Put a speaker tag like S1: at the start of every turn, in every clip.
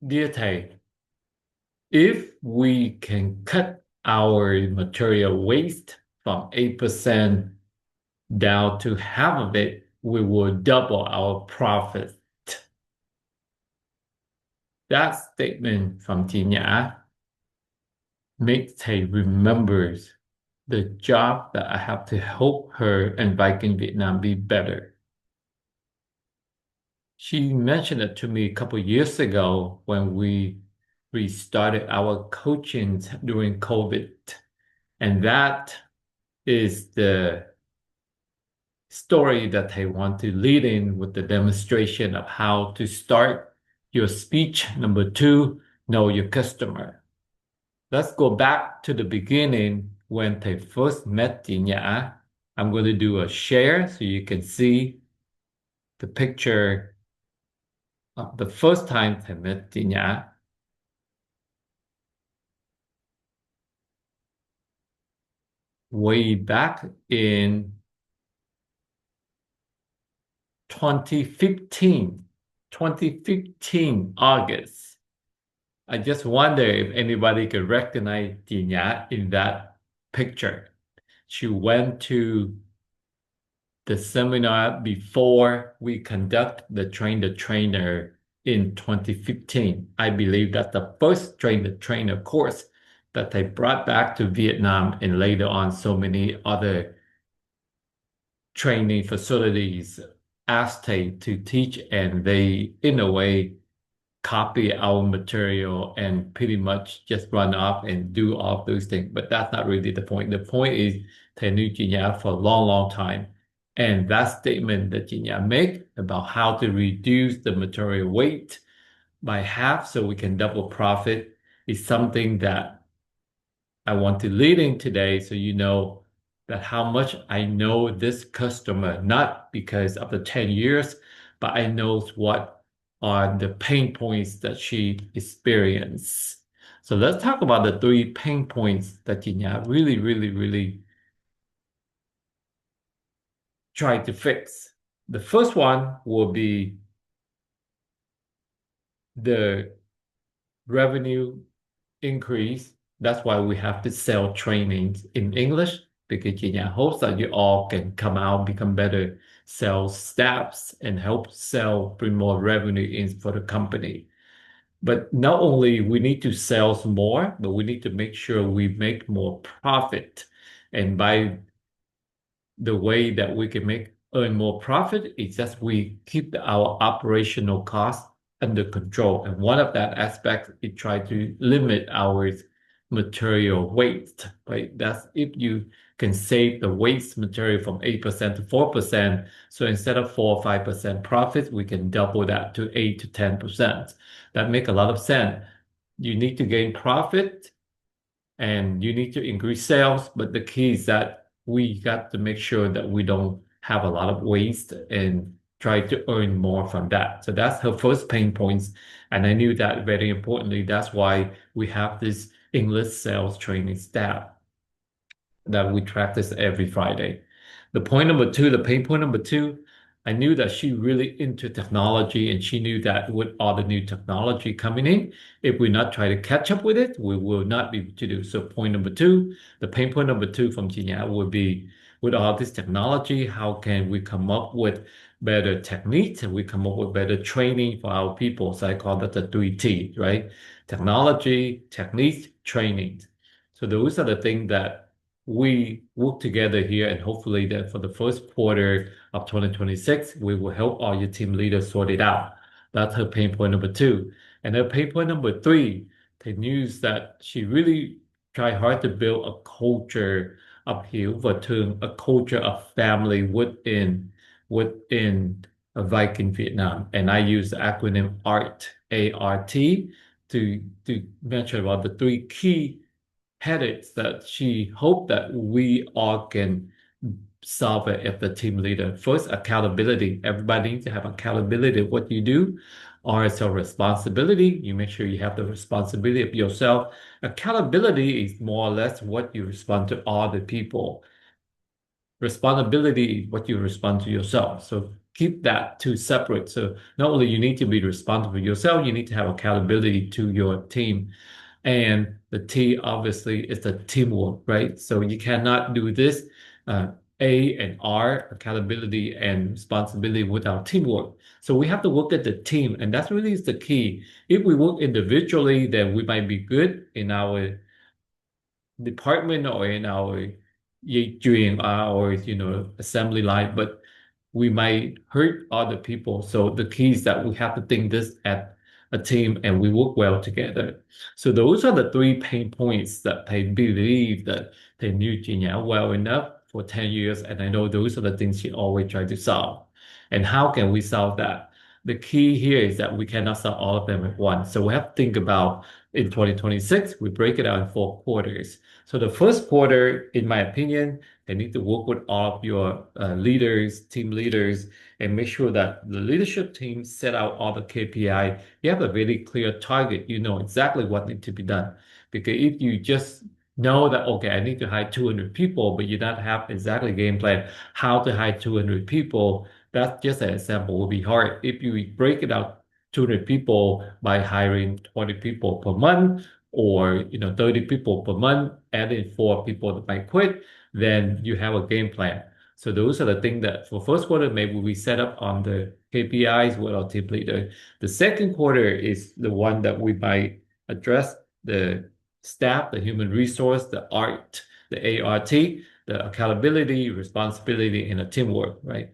S1: Dear Thay, if we can cut our material waste from 8% down to half of it, we will double our profit. That statement from Tina makes Thay remembers the job that I have to help her and Viking Vietnam be better. She mentioned it to me a couple of years ago when we restarted our coaching during COVID. And that is the story that I want to lead in with the demonstration of how to start your speech. Number two, know your customer. Let's go back to the beginning when they first met chị Nhã. I'm going to do a share so you can see the picture of the first time I met chị Nhã. Way back in 2015, 2015 August. I just wonder if anybody could recognize chị Nhã in that picture. She went to the seminar before we conduct the Train the Trainer in 2015. I believe that's the first Train the Trainer course that they brought back to Vietnam, and later on so many other training facilities asked Thay to teach, and they, in a way, copy our material and pretty much just run off and do all those things. But that's not really the point. The point is Thay knew chị Nhã for a long, long time. And that statement that chị Nhã make about how to reduce the material weight by half so we can double profit is something that I want to lead in today so you know that how much I know this customer, not because of the 10 years, but I know what are the pain points that she experienced. So let's talk about the three pain points that Jinya really tried to fix. The first one will be the revenue increase. That's why we have to sell trainings in English, because Jinya hopes that you all can come out, become better sales staffs and help sell, bring more revenue in for the company. But not only we need to sell more, but we need to make sure we make more profit. And by the way that we can earn more profit is just we keep our operational costs under control. And one of that aspects is try to limit our material waste, right? That's if you can save the waste material from 8% to 4%. So instead of 4 or 5% profit, we can double that to 8 to 10%. That make a lot of sense. You need to gain profit and you need to increase sales, but the key is that we got to make sure that we don't have a lot of waste and try to earn more from that. So that's her first pain points. And I knew that very importantly, that's why we have this English sales training staff that we practice every Friday. The point number two, the pain point number two, I knew that she really into technology, and she knew that with all the new technology coming in, if we not try to catch up with it, we will not be able to do. So point number two, the pain point number two from Jinya would be with all this technology, how can we come up with better techniques and we come up with better training for our people? So I call that the 3T, right? Technology, techniques, training. So those are the things that we work together here, and hopefully that for the first quarter of 2026, we will help all your team leaders sort it out. That's her pain point number two. And her pain point number three, the news that she really tried hard to build a culture up here, a term, a culture of family within a Viking Vietnam. And I use the acronym ART, A-R-T, to mention about the three key headaches that she hoped that we all can solve it as the team leader. First, accountability. Everybody needs to have accountability of what you do, or it's a responsibility. You make sure you have the responsibility of yourself. Accountability is more or less what you respond to other people. Responsibility is what you respond to yourself. So keep that two separate. So not only you need to be responsible for yourself, you need to have accountability to your team. And the T obviously is the teamwork, right? So you cannot do this uh, A and R, accountability and responsibility, without teamwork. So we have to work at the team, and that's really is the key. If we work individually, then we might be good in our department or in our during our assembly line, but we might hurt other people. So the key is that we have to think this at a team and we work well together. So those are the three pain points that I believe that they knew Jinya well enough for 10 years. And I know those are the things she always tried to solve. And how can we solve that? The key here is that we cannot solve all of them at once. So we have to think about in 2026, we break it out in 4 quarters. So the first quarter, in my opinion, they need to work with all of your leaders, team leaders, and make sure that the leadership team set out all the KPI. You have a really clear target. You know exactly what needs to be done. Because if you just know that, okay, I need to hire 200 people, but you don't have exactly game plan how to hire 200 people, that's just an example, will be hard. If you break it out 200 people by hiring 20 people per month, or 30 people per month, adding 4 people that might quit, then you have a game plan. So those are the things that for first quarter, maybe we set up on the KPIs with our team leader. The second quarter is the one that we might address the staff, the human resource, the art, the ART, the accountability, responsibility, and the teamwork, right?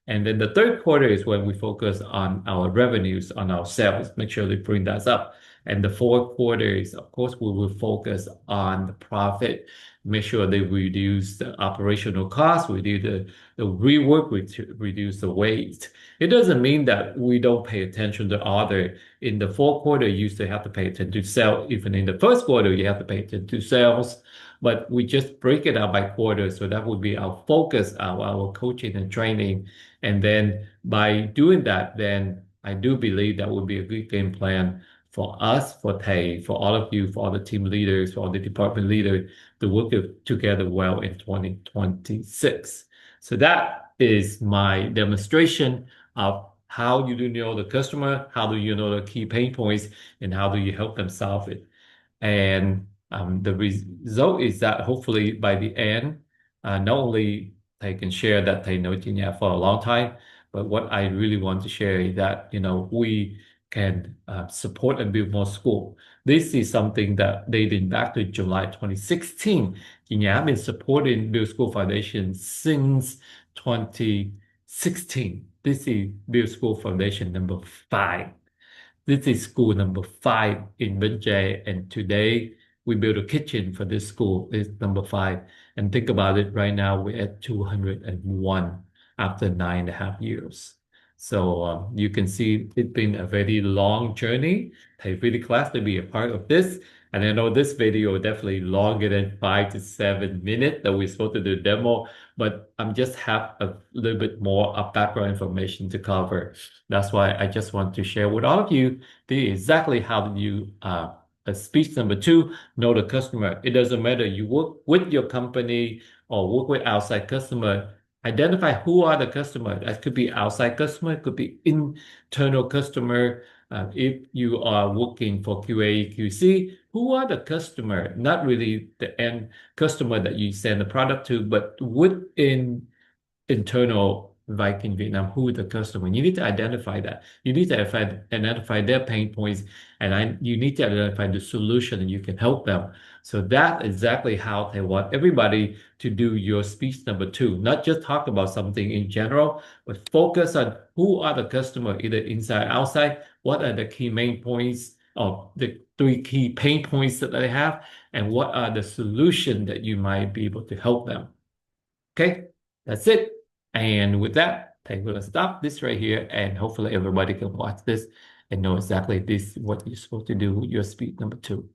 S1: And then the third quarter is when we focus on our revenues, on our sales, make sure they bring that up. And the fourth quarter is, of course, we will focus on the profit, make sure they reduce the operational costs, reduce the rework, reduce the waste. It doesn't mean that we don't pay attention to other. In the fourth quarter, you still have to pay attention to sales. Even in the first quarter, you have to pay attention to sales. But we just break it out by quarter. So that would be our focus, our coaching and training. And then by doing that, then I do believe that would be a good game plan for us, for Thay, for all of you, for all the team leaders, for all the department leaders to work together well in 2026. So that is my demonstration of how you do know the customer, how do you know the key pain points, and how do you help them solve it. And the result is that hopefully by the end, not only they can share that they know Jinya for a long time, but what I really want to share is that, we can support and build more school. This is something that dating back to July 2016. Jinya have been supporting Build School Foundation since 2016. This is Build School Foundation number 5. This is school number 5 in Benjay, and today we built a kitchen for this school. It's number 5. And think about it, right now we're at 201 after 9.5 years. So you can see it's been a very long journey. I'm really glad to be a part of this. And I know this video is definitely longer than 5 to 7 minutes that we're supposed to do demo, but I'm just have a little bit more of background information to cover. That's why I just want to share with all of you exactly how you speech number 2, know the customer. It doesn't matter you work with your company or work with outside customer. Identify who are the customer. That could be outside customer, it could be internal customer. If you are working for QA, QC, who are the customer? Not really the end customer that you send the product to, but within internal Viking Vietnam, who is the customer. You need to identify that. You need to identify their pain points, and you need to identify the solution and you can help them. So that's exactly how they want everybody to do your speech number 2. Not just talk about something in general, but focus on who are the customer, either inside, outside, what are the key main points or the 3 key pain points that they have, and what are the solutions that you might be able to help them. Okay, that's it. And with that, I'm going to stop this right here, and hopefully everybody can watch this and know exactly this what you're supposed to do with your speed number 2.